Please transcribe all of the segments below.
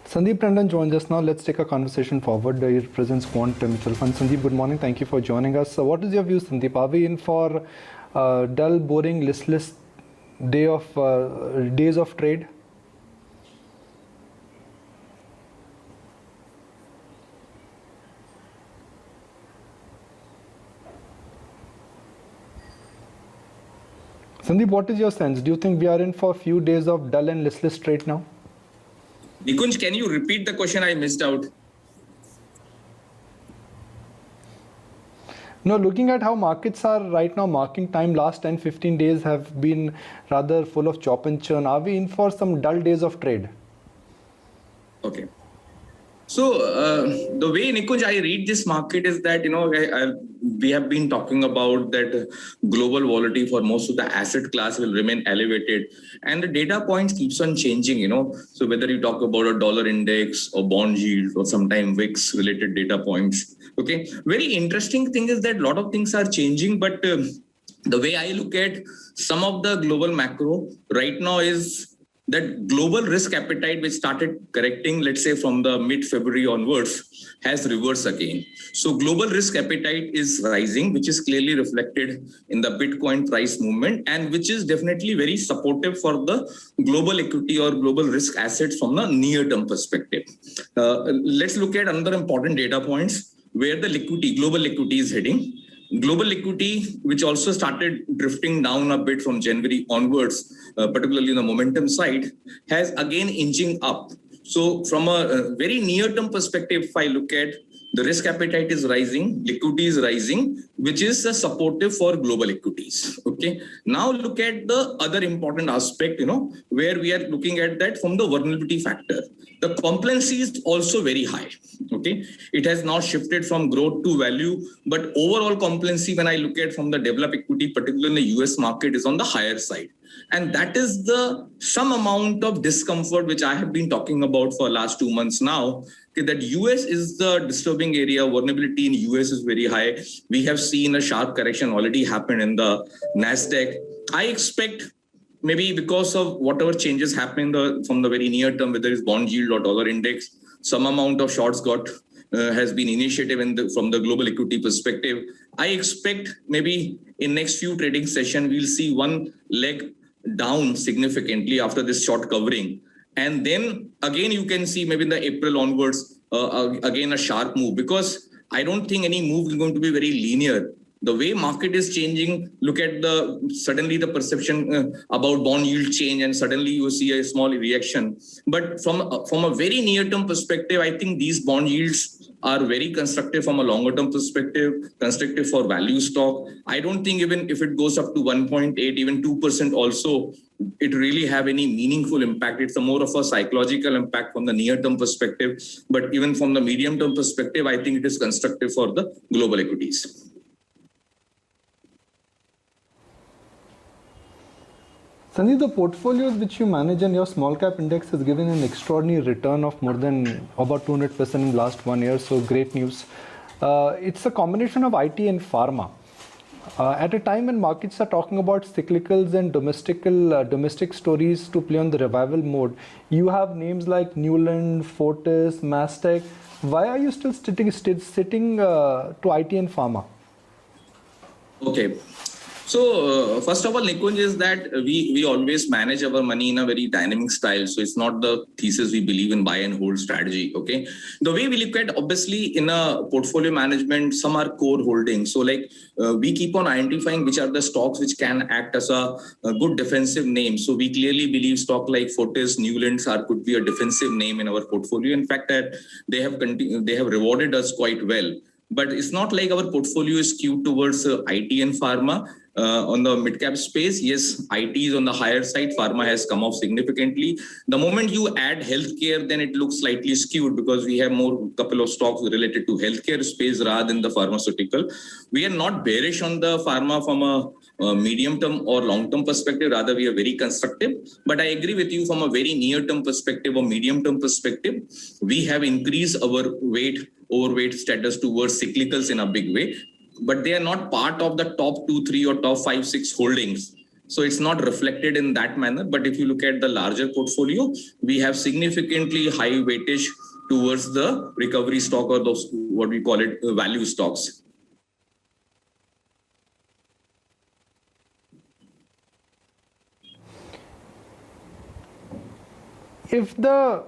Sandeep Tandon joins us now. Let's take a conversation forward. He represents Quant Mutual Funds. Sandeep, good morning. Thank you for joining us. So what is your view, Sandeep? Are we in for dull, boring, listless days of trade? Sandeep, what is your sense? Do you think we are in for a few days of dull and listless trade now? Nikunj, can you repeat the question? I missed out. No, looking at how markets are right now marking time, last 10-15 days have been rather full of chop and churn. Are we in for some dull days of trade? Okay. So the way, Nikunj, I read this market is that, we have been talking about that global volatility for most of the asset class will remain elevated, and the data points keeps on changing, So whether you talk about a dollar index or bond yield or sometime VIX related data points. Okay. Very interesting thing is that a lot of things are changing, but the way I look at some of the global macro right now is that global risk appetite, which started correcting, let's say from the mid-February onwards, has reversed again. So global risk appetite is rising, which is clearly reflected in the Bitcoin price movement, and which is definitely very supportive for the global equity or global risk assets from the near-term perspective. Let's look at another important data points where the global liquidity is heading. Global liquidity, which also started drifting down a bit from January onwards, particularly on the momentum side, has again inching up. So from a very near-term perspective, if I look at the risk appetite is rising, liquidity is rising, which is supportive for global equities. Okay. Now look at the other important aspect, where we are looking at that from the vulnerability factor. The complacency is also very high. Okay. It has now shifted from growth to value, but overall complacency, when I look at from the developed equity, particularly in the US market, is on the higher side. And that is some amount of discomfort which I have been talking about for last 2 months now. That US is the disturbing area. Vulnerability in US is very high. We have seen a sharp correction already happen in the Nasdaq. I expect maybe because of whatever changes happening from the very near term, whether it's bond yield or dollar index, some amount of shorts has been initiated from the global equity perspective. I expect maybe in next few trading session, we'll see one leg down significantly after this short covering. And then again, you can see maybe in the April onwards, again, a sharp move, because I don't think any move is going to be very linear. The way market is changing, look at suddenly the perception about bond yield change, and suddenly you see a small reaction. But from a very near-term perspective, I think these bond yields are very constructive from a longer-term perspective, constructive for value stock. I don't think even if it goes up to 1.8, even 2% also, it really have any meaningful impact. It's a more of a psychological impact from the near-term perspective. But even from the medium-term perspective, I think it is constructive for the global equities. Sandeep, the portfolios which you manage and your small cap index has given an extraordinary return of more than about 200% in the last 1 year. So great news. It's a combination of IT and pharma. At a time when markets are talking about cyclicals and domestic stories to play on the revival mode, you have names like Newland, Fortis, Mastec. Why are you still sitting to IT and pharma? Okay. So first of all, Nikunj, is that we always manage our money in a very dynamic style. So it's not the thesis we believe in buy and hold strategy. Okay. The way we look at, obviously, in a portfolio management, some are core holdings. So we keep on identifying which are the stocks which can act as a good defensive name. So we clearly believe stock like Fortis, Newlands could be a defensive name in our portfolio. In fact, that they have rewarded us quite well. But it's not like our portfolio is skewed towards IT and pharma. On the mid-cap space, yes, IT is on the higher side. Pharma has come off significantly. The moment you add healthcare, then it looks slightly skewed because we have more couple of stocks related to healthcare space rather than the pharmaceutical. We are not bearish on the pharma from a medium-term or long-term perspective. Rather, we are very constructive. But I agree with you from a very near-term perspective or medium-term perspective. We have increased our overweight status towards cyclicals in a big way. But they are not part of the top 2, 3 or top 5, 6 holdings So it's not reflected in that manner. But if you look at the larger portfolio, we have significantly high weightage towards the recovery stock or those what we call it value stocks. If the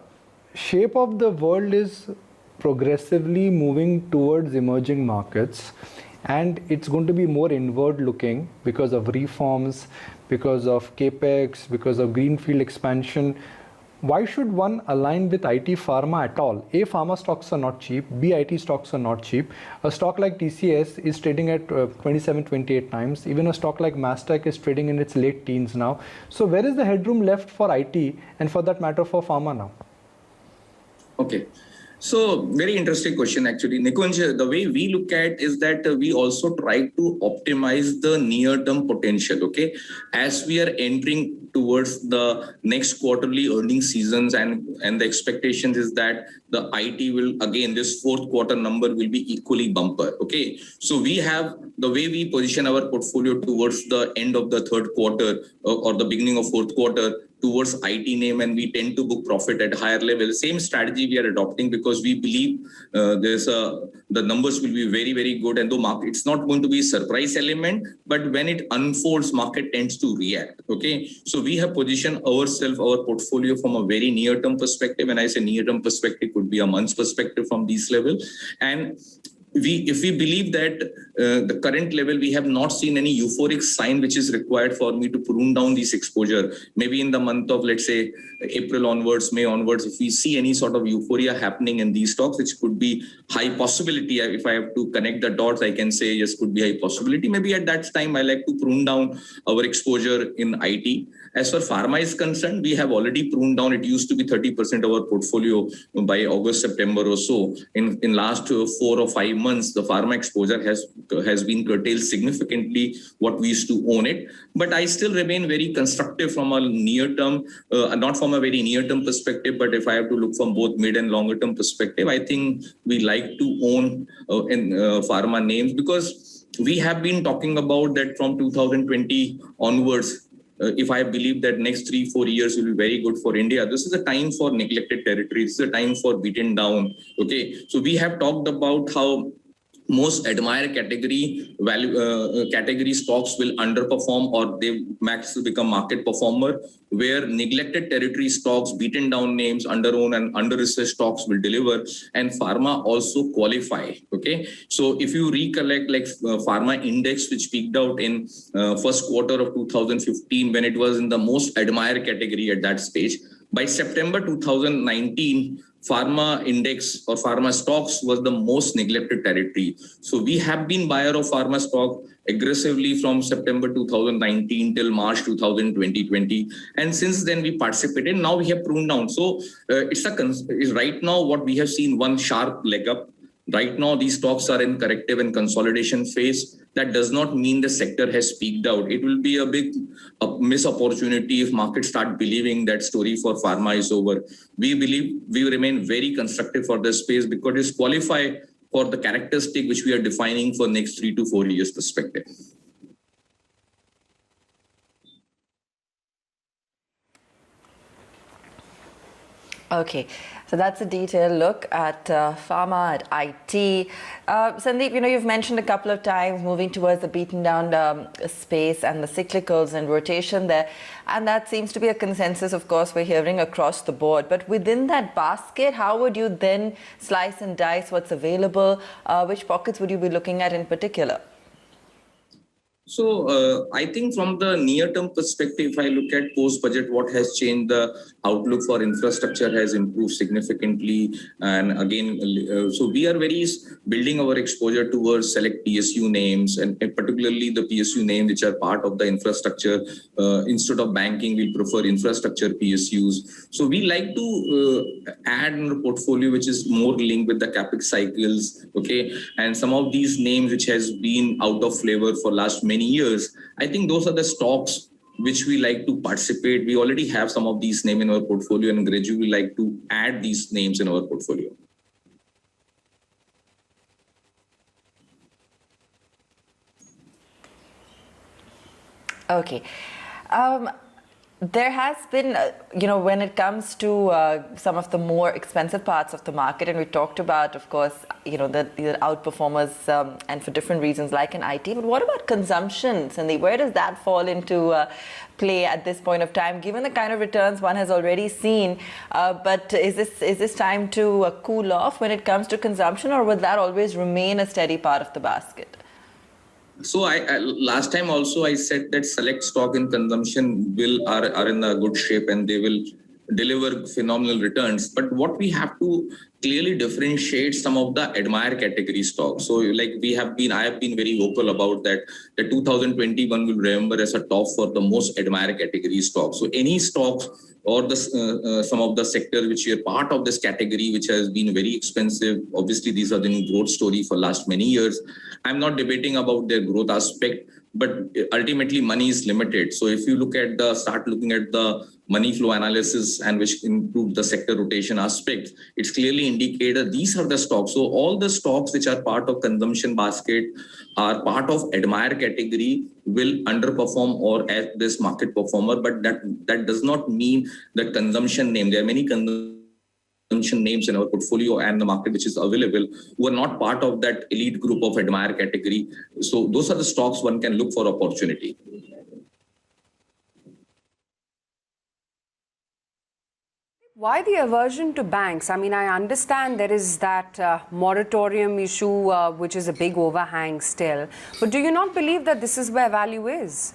shape of the world is progressively moving towards emerging markets and it's going to be more inward looking because of reforms, because of capex, because of greenfield expansion, why should one align with IT pharma at all? A, pharma stocks are not cheap. B, IT stocks are not cheap. A stock like TCS is trading at 27, 28 times. Even a stock like Mastech is trading in its late teens now. So where is the headroom left for IT and for that matter for pharma now? Okay. So very interesting question actually. Nikunj, the way we look at is that we also try to optimize the near-term potential, okay? As we are entering towards the next quarterly earnings seasons and the expectations is that the IT will, again, this fourth quarter number will be equally bumper, okay? So we have, the way we position our portfolio towards the end of the third quarter or the beginning of fourth quarter, towards IT name, and we tend to book profit at higher level. Same strategy we are adopting because we believe the numbers will be very, very good, and though it's not going to be a surprise element, but when it unfolds, market tends to react. Okay, so we have positioned ourselves, our portfolio from a very near-term perspective, and I say near-term perspective could be a month's perspective from this level, and if we believe that the current level, we have not seen any euphoric sign which is required for me to prune down this exposure. Maybe in the month of, let's say, April onwards, May onwards, if we see any sort of euphoria happening in these stocks, which could be high possibility. If I have to connect the dots, I can say yes, could be high possibility. Maybe at that time, I like to prune down our exposure in IT. As far as pharma is concerned, we have already pruned down. It used to be 30% of our portfolio by August, September or so. In last 4 or 5 months, the pharma exposure has been curtailed significantly what we used to own it. But I still remain very constructive from a near term, not from a very near term perspective, but if I have to look from both mid and longer term perspective, I think we like to own in pharma names because we have been talking about that from 2020 onwards. If I believe that next 3-4 years will be very good for India, this is a time for neglected territory. This is a time for beaten down. Okay, so we have talked about how most admired category stocks will underperform or they max become market performer, where neglected territory stocks, beaten down names, under-owned and under-researched stocks will deliver, and pharma also qualify. Okay, so if you recollect, like pharma index, which peaked out in first quarter of 2015 when it was in the most admired category at that stage, by September 2019, pharma index or pharma stocks was the most neglected territory. So we have been buyer of pharma stock aggressively from September 2019 till March 2020, and since then we participated. Now we have pruned down. So it's right now what we have seen, one sharp leg up. Right now, these stocks are in corrective and consolidation phase. That does not mean the sector has peaked out. It will be a big miss opportunity if markets start believing that story for pharma is over. We believe we remain very constructive for this space because it's qualify for the characteristic which we are defining for next 3 to 4 years perspective. Okay, so that's a detailed look at pharma, at IT. Sandeep, you've mentioned a couple of times moving towards the beaten down space and the cyclicals and rotation there. And that seems to be a consensus, of course, we're hearing across the board. But within that basket, how would you then slice and dice what's available? Which pockets would you be looking at in particular? So I think from the near-term perspective, if I look at post-budget, what has changed, the outlook for infrastructure has improved significantly. And again, so we are very building our exposure towards select PSU names, and particularly the PSU names which are part of the infrastructure. Instead of banking, we prefer infrastructure PSUs. So we like to add in a portfolio which is more linked with the capex cycles. Okay, and some of these names which has been out of flavor for last many years, I think those are the stocks which we like to participate. We already have some of these names in our portfolio and gradually like to add these names in our portfolio. Okay. There has been, when it comes to some of the more expensive parts of the market, and we talked about, of course, the outperformers and for different reasons like in IT, but what about consumption, Sandeep? Where does that fall into play at this point of time, given the kind of returns one has already seen? But is this time to cool off when it comes to consumption, or will that always remain a steady part of the basket? So I last time also I said that select stock in consumption are in a good shape and they will deliver phenomenal returns. But what we have to clearly differentiate some of the admire category stocks. So like I have been very vocal about that. The 2021 will remember as a top for the most admire category stocks. So any stocks or the some of the sectors which are part of this category, which has been very expensive. Obviously, these are the new growth story for last many years. I'm not debating about their growth aspect, but ultimately money is limited. So if you start looking at the money flow analysis and which include the sector rotation aspect, it's clearly indicated these are the stocks. So all the stocks which are part of consumption basket are part of admire category will underperform or at this market performer, but that does not mean that consumption name. There are many consumption names in our portfolio and the market which is available who are not part of that elite group of admire category. So those are the stocks one can look for opportunity. Why the aversion to banks? I mean, I understand there is that moratorium issue, which is a big overhang still. But do you not believe that this is where value is?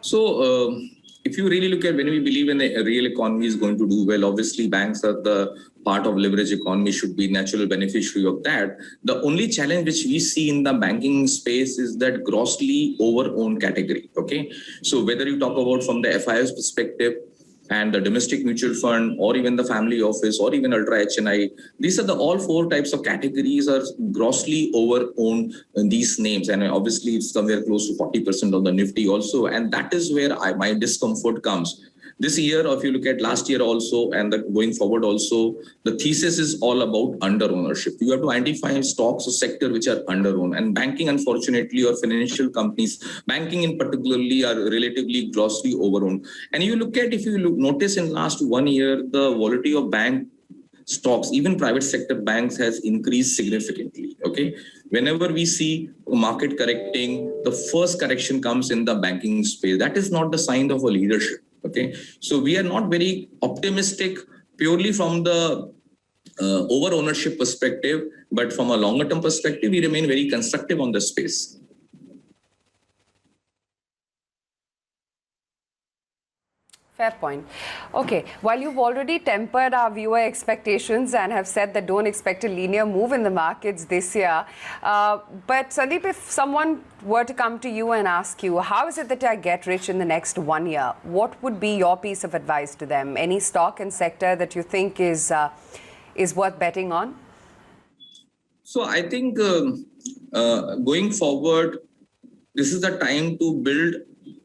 So, if you really look at when we believe in a real economy is going to do well, obviously banks are the part of leverage economy, should be natural beneficiary of that. The only challenge which we see in the banking space is that grossly over-owned category. Okay, so whether you talk about from the FIS perspective, and the domestic mutual fund, or even the family office, or even ultra HNI. These are all four types of categories are grossly over-owned these names. And obviously it's somewhere close to 40% of the Nifty also. And that is where my discomfort comes. This year, or if you look at last year also, and going forward also, the thesis is all about under ownership. You have to identify stocks or sector which are under owned. And banking, unfortunately, or financial companies, banking in particularly are relatively grossly over owned. And if you notice in last 1 year, the volatility of bank stocks, even private sector banks, has increased significantly. Okay, whenever we see market correcting, the first correction comes in the banking space. That is not the sign of a leadership. Okay, so we are not very optimistic purely from the over ownership perspective, but from a longer term perspective, we remain very constructive on the space. Fair point. Okay, while you've already tempered our viewer expectations and have said that don't expect a linear move in the markets this year, but Sandeep, if someone were to come to you and ask you, how is it that I get rich in the next 1 year? What would be your piece of advice to them? Any stock and sector that you think is worth betting on? So I think going forward, this is the time to build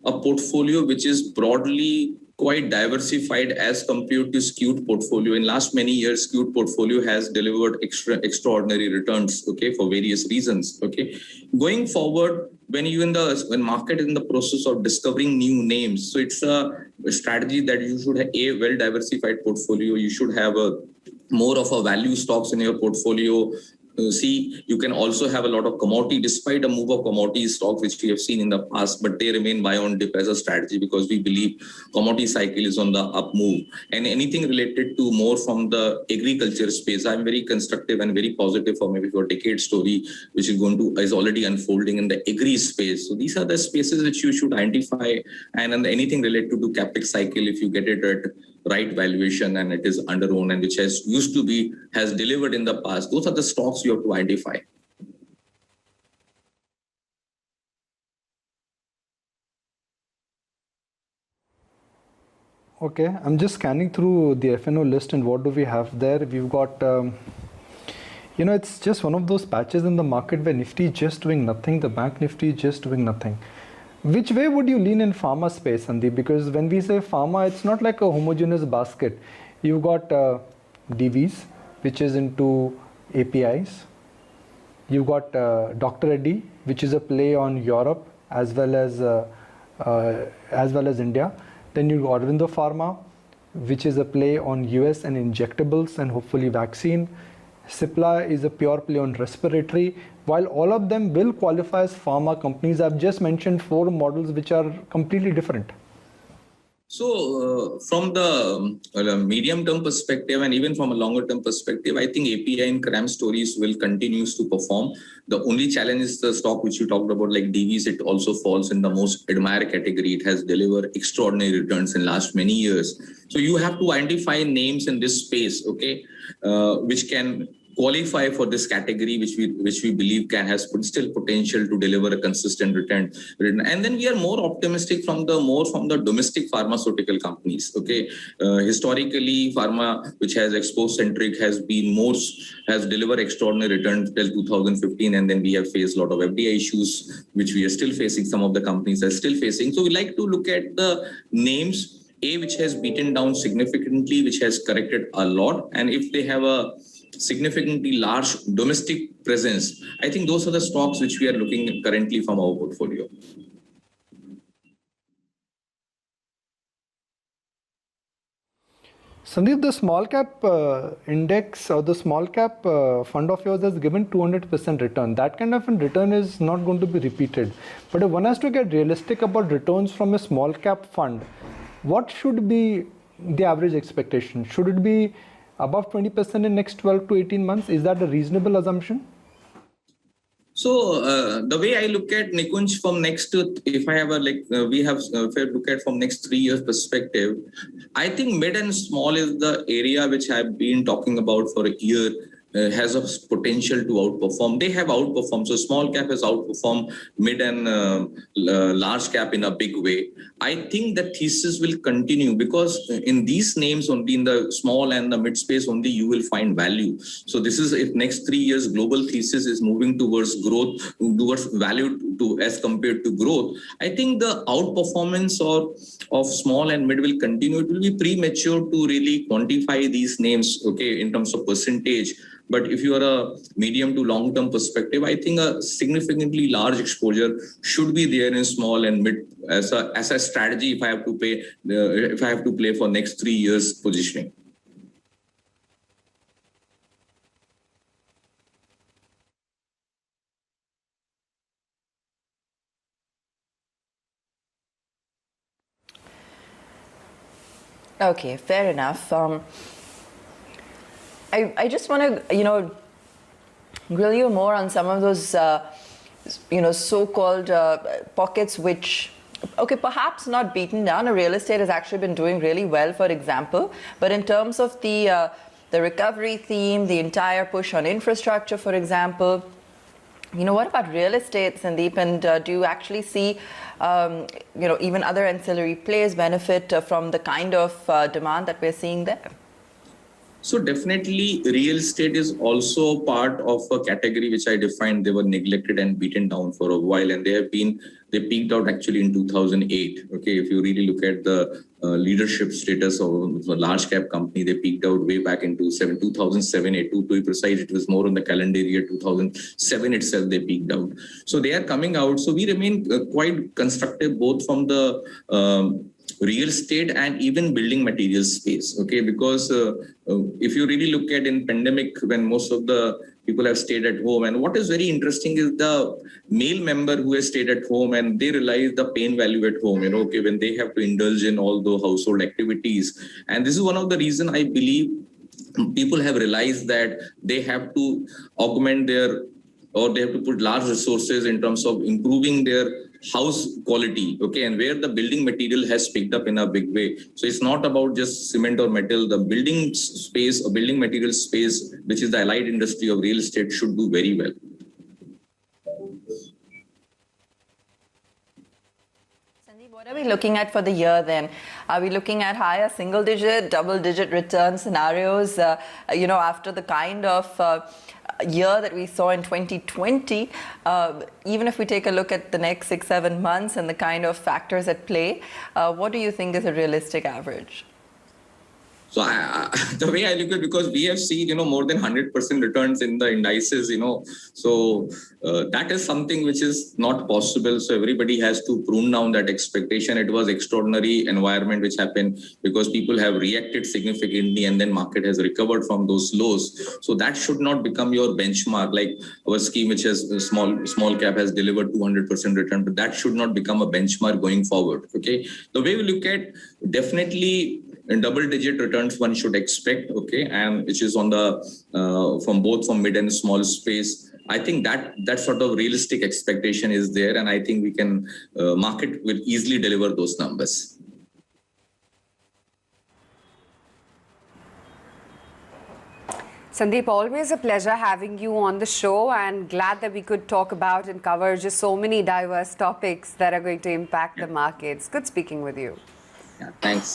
a portfolio which is broadly quite diversified as compared to skewed portfolio. In last many years, skewed portfolio has delivered extraordinary returns, okay, for various reasons. Okay, going forward, when market is in the process of discovering new names, so it's a strategy that you should have a well diversified portfolio. You should have more of a value stocks in your portfolio. You can also have a lot of commodity, despite a move of commodity stocks which we have seen in the past, but they remain buy on dip as a strategy because we believe commodity cycle is on the up move. And anything related to more from the agriculture space, I'm very constructive and very positive for maybe for a decade story, which is already unfolding in the agri space. So these are the spaces which you should identify, and anything related to capex cycle, if you get it at right valuation and it is under owned and which has delivered in the past, those are the stocks you have to identify. Okay, I'm just scanning through the FNO list, and what do we have there? We've got, it's just one of those patches in the market where Nifty is just doing nothing, the bank Nifty is just doing nothing. Which way would you lean in pharma space, Sandeep? Because when we say pharma, it's not like a homogeneous basket. You've got DVs, which is into APIs. You've got Dr. Reddy, which is a play on Europe, as well as as well as India. Then you got Aurobindo Pharma, which is a play on US and injectables and hopefully vaccine. Cipla is a pure play on respiratory. While all of them will qualify as pharma companies, I've just mentioned 4 models which are completely different. So, from the medium-term perspective and even from a longer-term perspective, I think API and CRAM stories will continue to perform. The only challenge is the stock which you talked about, like DVs. It also falls in the most admired category. It has delivered extraordinary returns in last many years. So you have to identify names in this space, okay, which can qualify for this category, which we believe has still potential to deliver a consistent return. And then we are more optimistic from the domestic pharmaceutical companies. Okay, historically, pharma, which has export-centric, has delivered extraordinary returns till 2015, and then we have faced a lot of FDI issues, which we are still facing. Some of the companies are still facing. So we like to look at the names, which has beaten down significantly, which has corrected a lot, and if they have a significantly large domestic presence, I think those are the stocks which we are looking at currently from our portfolio. Sandeep, the small cap index or the small cap fund of yours has given 200% return. That kind of a return is not going to be repeated. But if one has to get realistic about returns from a small cap fund, what should be the average expectation? Should it be above 20% in next 12 to 18 months? Is that a reasonable assumption? So the way I look at Nikunj from if I have look at from next 3 years perspective, I think mid and small is the area which I've been talking about for a year. Has a potential to outperform. They have outperformed. So small cap has outperformed mid and large cap in a big way. I think the thesis will continue because in these names only, in the small and the mid space only, you will find value. So this is, if next 3 years global thesis is moving towards growth, towards value as compared to growth, I think the outperformance of small and mid will continue. It will be premature to really quantify these names, okay, in terms of percentage. But if you are a medium to long-term perspective, I think a significantly large exposure should be there in small and mid as a strategy. If I have to play for next 3 years positioning. Okay, fair enough. I just want to, grill you more on some of those, so-called pockets which, okay, perhaps not beaten down. Real estate has actually been doing really well, for example. But in terms of the recovery theme, the entire push on infrastructure, for example, what about real estate, Sandeep? And do you actually see, even other ancillary plays benefit from the kind of demand that we're seeing there? So definitely real estate is also part of a category which I defined. They were neglected and beaten down for a while, and they peaked out actually in 2008. Okay, if you really look at the leadership status of a large cap company, they peaked out way back in 2007-8. To be precise, it was more on the calendar year 2007 itself they peaked out. So they are coming out. So we remain quite constructive both from the real estate and even building materials space, okay, because if you really look at in pandemic, when most of the people have stayed at home, and what is very interesting is the male member who has stayed at home and they realize the pain value at home, okay, when they have to indulge in all the household activities. And this is one of the reasons I believe people have realized that they have to augment they have to put large resources in terms of improving their house quality, okay, and where the building material has picked up in a big way. So it's not about just cement or metal. The building space or building material space, which is the allied industry of real estate, should do very well. Sandeep, what are we looking at for the year then? Are we looking at higher single-digit, double-digit return scenarios, after the kind of year that we saw in 2020, even if we take a look at the next 6-7 months and the kind of factors at play, what do you think is a realistic average? So the way I look at it, because we have seen, more than 100% returns in the indices, so that is something which is not possible. So everybody has to prune down that expectation. It was extraordinary environment which happened because people have reacted significantly and then market has recovered from those lows. So that should not become your benchmark. Like our scheme, which has small cap has delivered 200% return, but that should not become a benchmark going forward. Okay, the way we look at, definitely in double-digit returns one should expect, okay, and which is on the from both from mid and small space. I think that sort of realistic expectation is there, and I think we can market will easily deliver those numbers. Sandeep, always a pleasure having you on the show, and glad that we could talk about and cover just so many diverse topics that are going to impact the markets. Good speaking with you. Yeah, thanks.